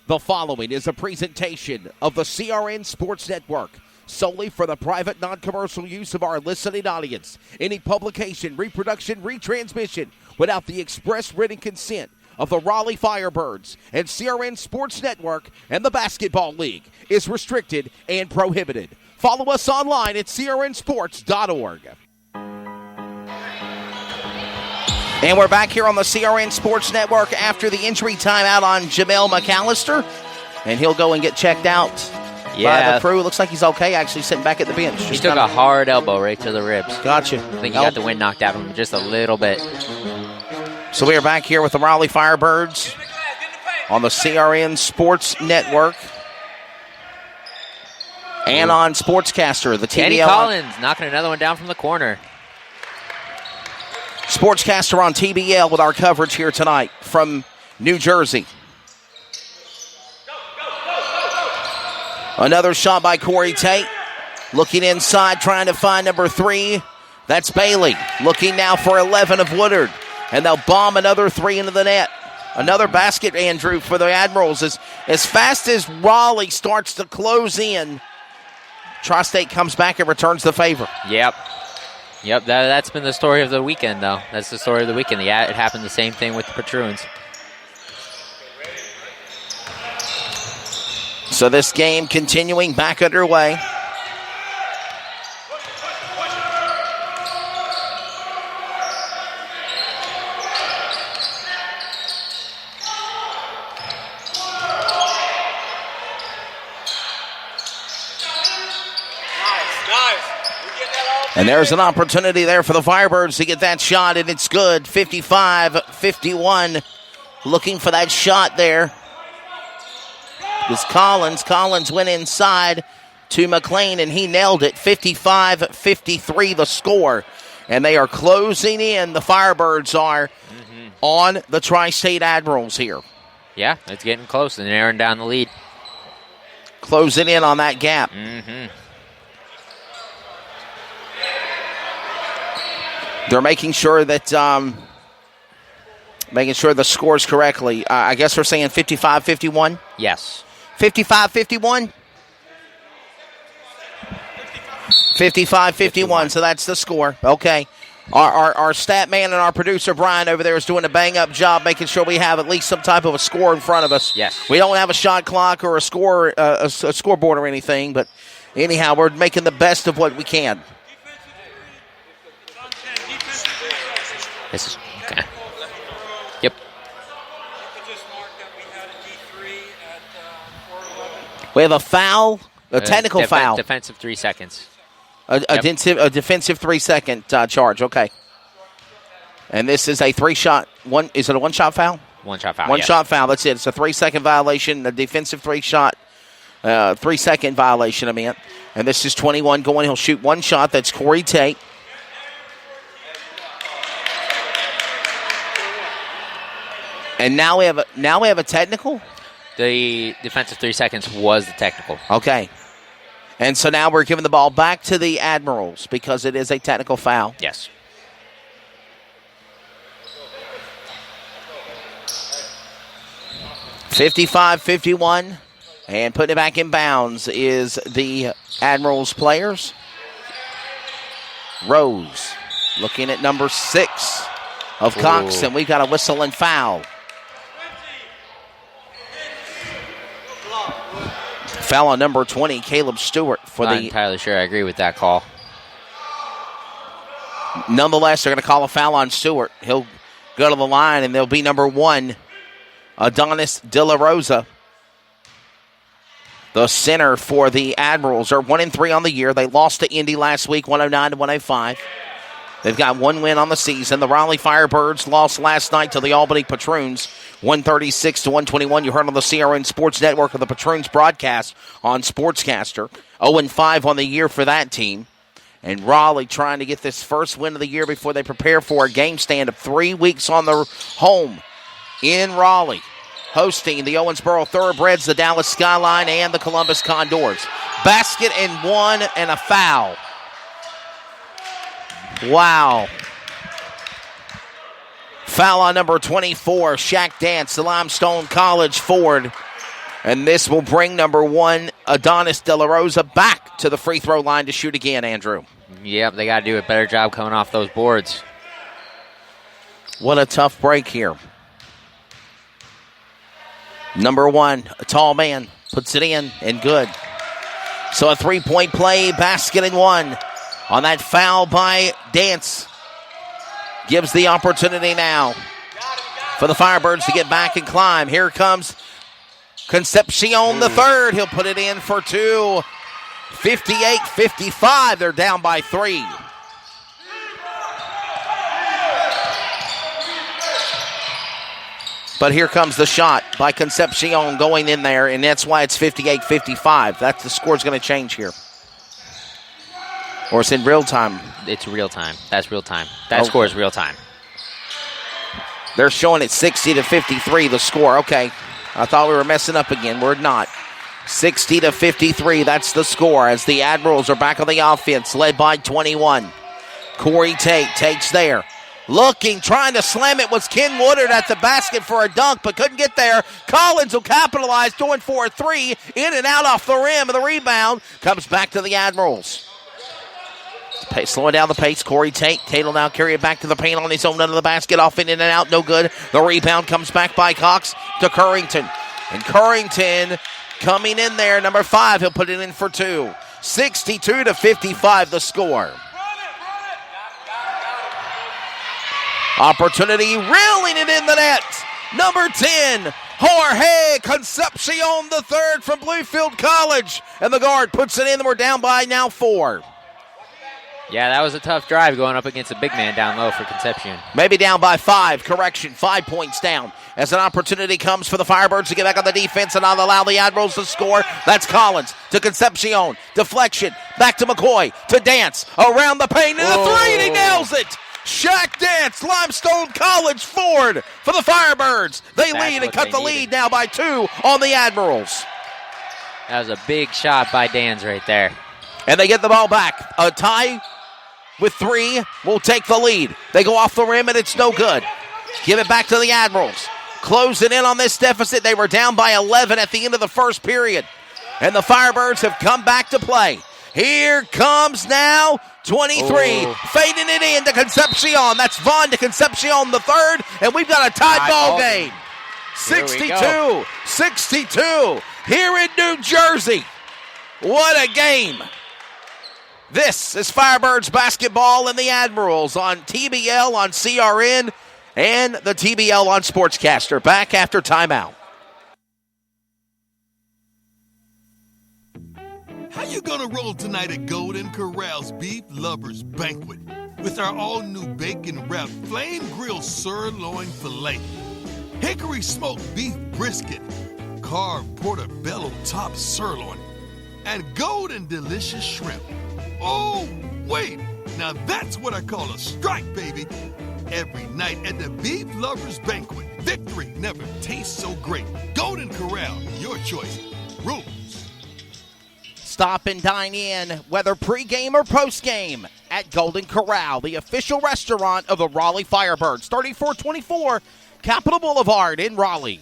The following is a presentation of the CRN Sports Network, solely for the private, non-commercial use of our listening audience. Any publication, reproduction, retransmission without the express written consent of the Raleigh Firebirds and CRN Sports Network and the Basketball League is restricted and prohibited. Follow us online at crnsports.org. And we're back here on the CRN Sports Network after the injury timeout on Jamel McAllister. And he'll go and get checked out by the crew. Looks like he's okay, actually, sitting back at the bench. He took a hard elbow right to the ribs. Gotcha. I think he got the wind knocked out of him just a little bit. So we are back here with the Raleigh Firebirds on the CRN Sports Network. And on Sportscaster, the TBL. Kenny Collins knocking another one down from the corner. Sportscaster on TBL with our coverage here tonight from New Jersey. Another shot by Corey Tate. Looking inside, trying to find number 3. That's Bailey. Looking now for 11 of Woodard. And they'll bomb another 3 into the net. Another basket, Andrew, for the Admirals. As fast as Raleigh starts to close in, Tri-State comes back and returns the favor. Yep, that's been the story of the weekend, though. That's the story of the weekend. Yeah, it happened the same thing with the Patroons. So this game continuing back underway. And there's an opportunity there for the Firebirds to get that shot, and it's good. 55-51. Looking for that shot there. It's Collins. Collins went inside to McLean, and he nailed it. 55-53 the score. And they are closing in. The Firebirds are on the Tri-State Admirals here. Yeah, it's getting close and narrowing down the lead. Closing in on that gap. They're making sure that the scores correctly. I guess we're saying 55-51? Yes. 55-51? 55-51, so that's the score. Okay. Our stat man and our producer, Brian, over there is doing a bang-up job making sure we have at least some type of a score in front of us. Yes. We don't have a shot clock or a scoreboard or anything, but anyhow, we're making the best of what we can. This is okay. Yep. We have a foul, a technical foul. Defensive 3 seconds. A defensive 3-second charge, okay. And this is a 3-shot. Is it a 1-shot foul? 1-shot foul. One-shot foul, that's it. It's a 3-second violation, a defensive 3-second violation, I meant. And this is 21 going. He'll shoot 1 shot. That's Corey Tate. And now we have a technical? The defensive 3 seconds was the technical. Okay. And so now we're giving the ball back to the Admirals because it is a technical foul. Yes. (55-51), and putting it back in bounds is the Admirals players. Rose looking at number 6 of Cox, and we've got a whistle and foul. Foul on number 20, Caleb Stewart. Not entirely sure I agree with that call. Nonetheless, they're going to call a foul on Stewart. He'll go to the line, and there'll be number 1, Adonis De La Rosa. The center for the Admirals are 1-3 on the year. They lost to Indy last week, 109-105. They've got 1 win on the season. The Raleigh Firebirds lost last night to the Albany Patroons, 136-121. You heard on the CRN Sports Network of the Patroons broadcast on Sportscaster. 0-5 on the year for that team. And Raleigh trying to get this first win of the year before they prepare for a game stand of 3 weeks on the home in Raleigh, hosting the Owensboro Thoroughbreds, the Dallas Skyline, and the Columbus Condors. Basket and 1 and a foul. Wow. Foul on number 24, Shaq Dance, the Limestone College forward. And this will bring number 1, Adonis De La Rosa, back to the free throw line to shoot again, Andrew. Yep, they got to do a better job coming off those boards. What a tough break here. Number 1, a tall man, puts it in, and good. So a 3-point play, basket and 1 on that foul by Dance. Gives the opportunity now for the Firebirds to get back and climb. Here comes Concepcion the third. He'll put it in for 2. 58-55. They're down by 3. But here comes the shot by Concepcion going in there, and that's why it's 58-55. That's the score's going to change here. Or it's in real time. It's real time. That's real time. That score is real time. They're showing it 60-53, the score. Okay. I thought we were messing up again. We're not. 60-53, that's the score as the Admirals are back on the offense, led by 21. Corey Tate takes there. Looking, trying to slam it was Ken Woodard at the basket for a dunk, but couldn't get there. Collins will capitalize, going for a 3. In and out off the rim, and the rebound comes back to the Admirals. Slowing down the pace, Corey Tate. Tate will now carry it back to the paint on his own under the basket. Off in and out, no good. The rebound comes back by Cox to Currington. And Currington coming in there, number 5. He'll put it in for 2. 62-55 the score. Opportunity, reeling it in the net. Number 10, Jorge Concepcion the third from Bluefield College. And the guard puts it in, and we're down by now 4. Yeah, that was a tough drive going up against a big man down low for Concepcion. Maybe down by 5. Correction, 5 points down. As an opportunity comes for the Firebirds to get back on the defense and not allow the Admirals to score. That's Collins to Concepcion. Deflection. Back to McCoy. To Dance. Around the paint. And a 3, and he nails it. Shaq Dance, Limestone College forward for the Firebirds. They lead and cut the lead now by 2 on the Admirals. That was a big shot by Dans right there. And they get the ball back. A tie with 3 will take the lead. They go off the rim, and it's no good. Give it back to the Admirals. Closing in on this deficit. They were down by 11 at the end of the first period. And the Firebirds have come back to play. Here comes now 23. Fading it in to Concepcion. That's Vaughn to Concepcion the third. And we've got a tied ball game. 62-62 here in New Jersey. What a game. This is Firebirds basketball and the Admirals on TBL, on CRN, and the TBL on Sportscaster. Back after timeout. How you gonna roll tonight at Golden Corral's Beef Lovers Banquet with our all-new bacon-wrapped flame-grilled sirloin filet, hickory smoked beef brisket, carved portobello top sirloin, and golden delicious shrimp? Oh, wait! Now that's what I call a strike, baby! Every night at the Beef Lovers Banquet, victory never tastes so great. Golden Corral, your choice. Rules. Stop and dine in, whether pregame or postgame, at Golden Corral, the official restaurant of the Raleigh Firebirds. 3424 Capitol Boulevard in Raleigh.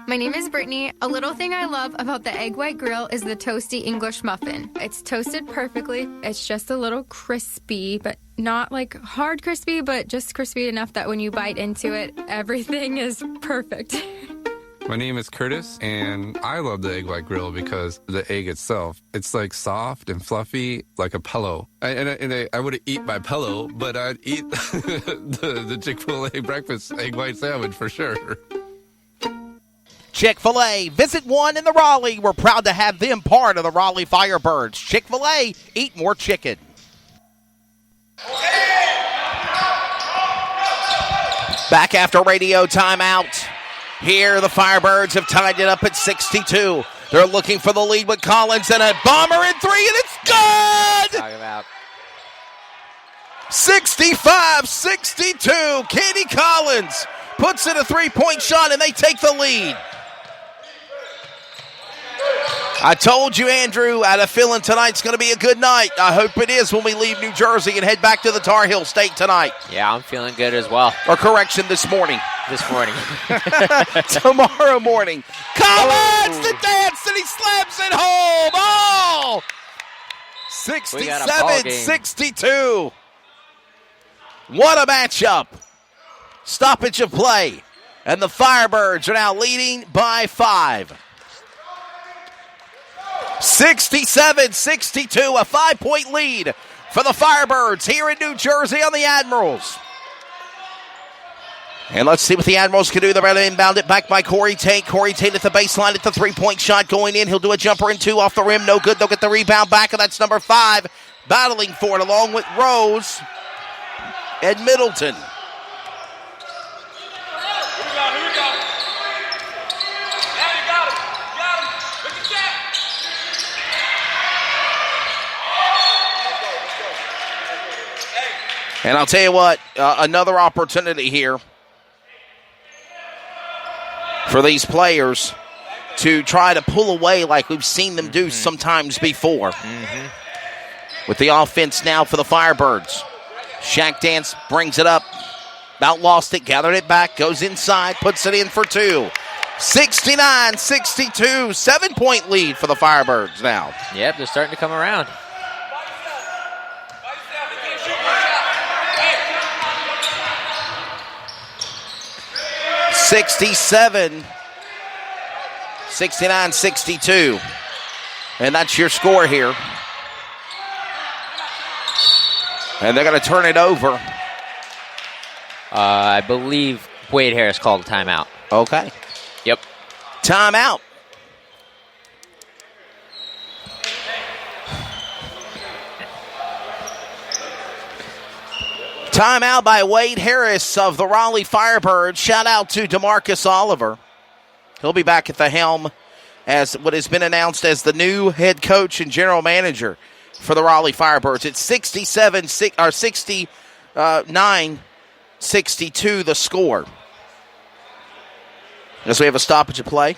My name is Brittany. A little thing I love about the Egg White Grill is the toasty English muffin. It's toasted perfectly. It's just a little crispy, but not like hard crispy, but just crispy enough that when you bite into it, everything is perfect. My name is Curtis, and I love the Egg White Grill because the egg itself, it's like soft and fluffy, like a pillow. I wouldn't eat my pillow, but I'd eat the Chick-fil-A breakfast egg white sandwich for sure. Chick-fil-A, visit one in the Raleigh. We're proud to have them part of the Raleigh Firebirds. Chick-fil-A, eat more chicken. Back after radio timeout. Here, the Firebirds have tied it up at 62. They're looking for the lead with Collins and a bomber in 3, and it's good! Talk about 65-62. Katie Collins puts in a 3-point shot, and they take the lead. I told you, Andrew, I had a feeling tonight's going to be a good night. I hope it is when we leave New Jersey and head back to the Tar Heel State tonight. Yeah, I'm feeling good as well. Or correction, this morning. Tomorrow morning. Collins the dance, and he slams it home. Oh! 67-62. What a matchup. Stoppage of play. And the Firebirds are now leading by 5. 67-62, a 5-point lead for the Firebirds here in New Jersey on the Admirals. And let's see what the Admirals can do. They're ready to inbound it back by Corey Tate. Corey Tate at the baseline at the three-point shot going in. He'll do a jumper and 2 off the rim. No good. They'll get the rebound back, and that's number 5 battling for it along with Rose and Middleton. And I'll tell you what, another opportunity here for these players to try to pull away like we've seen them do sometimes before. With the offense now for the Firebirds. Shaq Dance brings it up. About lost it, gathered it back, goes inside, puts it in for 2. 69-62, 7-point lead for the Firebirds now. Yep, they're starting to come around. (67) 69-62. And that's your score here. And they're going to turn it over. I believe Wade Harris called a timeout. Okay. Yep. Timeout. Timeout by Wade Harris of the Raleigh Firebirds. Shout out to DeMarcus Oliver. He'll be back at the helm as what has been announced as the new head coach and general manager for the Raleigh Firebirds. It's 69-62 the score. As we have a stoppage of play.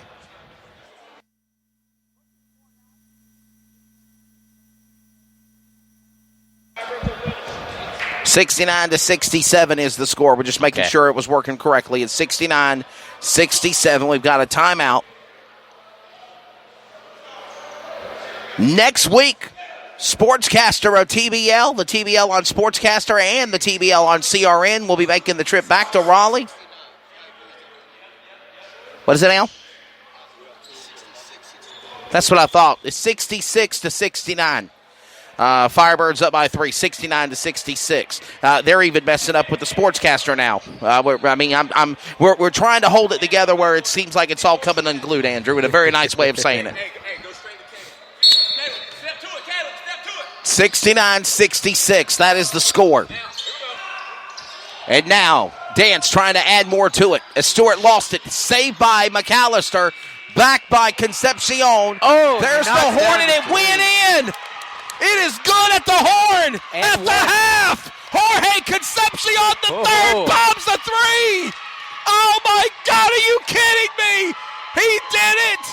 (69-67) is the score. We're just making sure it was working correctly. It's 69-67. We've got a timeout. Next week, Sportscaster of TBL, the TBL on Sportscaster and the TBL on CRN will be making the trip back to Raleigh. What is it, Al? That's what I thought. It's 66-69. Firebirds up by 3, 69-66. They're even messing up with the Sportscaster now. We're trying to hold it together where it seems like it's all coming unglued, Andrew, in a very nice way of saying it. 69-66. That is the score. And now, Dance trying to add more to it. As Stewart lost it. Saved by McAllister. Back by Concepcion. Oh, there's the horn, and it went in. It is good at the horn. And at the half. Jorge Concepcion, the third, bombs the 3. Oh, my God, are you kidding me? He did it.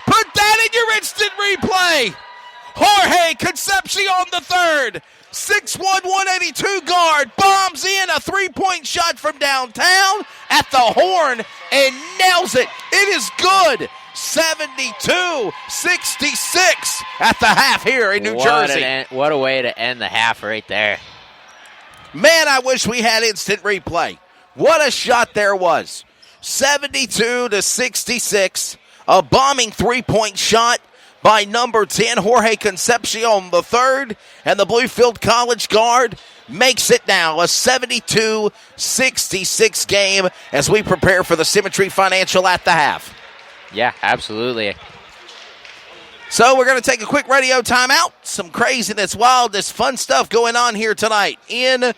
Put that in your instant replay. Jorge Concepcion the third, 6'1", 182 guard, bombs in a 3-point shot from downtown at the horn and nails it. It is good. 72-66 at the half here in New Jersey. What a way to end the half right there. Man, I wish we had instant replay. What a shot there was. 72-66, a bombing 3-point shot by number 10, Jorge Concepcion III, and the Bluefield College guard makes it now a 72-66 game as we prepare for the Symmetry Financial at the half. Yeah, absolutely. So we're going to take a quick radio timeout. Some craziness, wildness, fun stuff going on here tonight in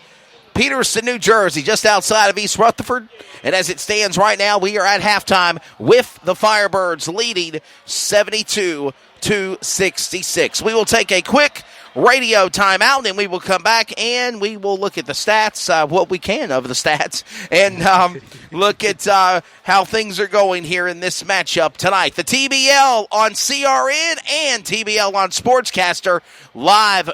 Peterson, New Jersey, just outside of East Rutherford. And as it stands right now, we are at halftime with the Firebirds leading 72-66. We will take a quick radio timeout, and we will come back and we will look at the stats, what we can of the stats, and look at how things are going here in this matchup tonight. The TBL on CRN and TBL on Sportscaster live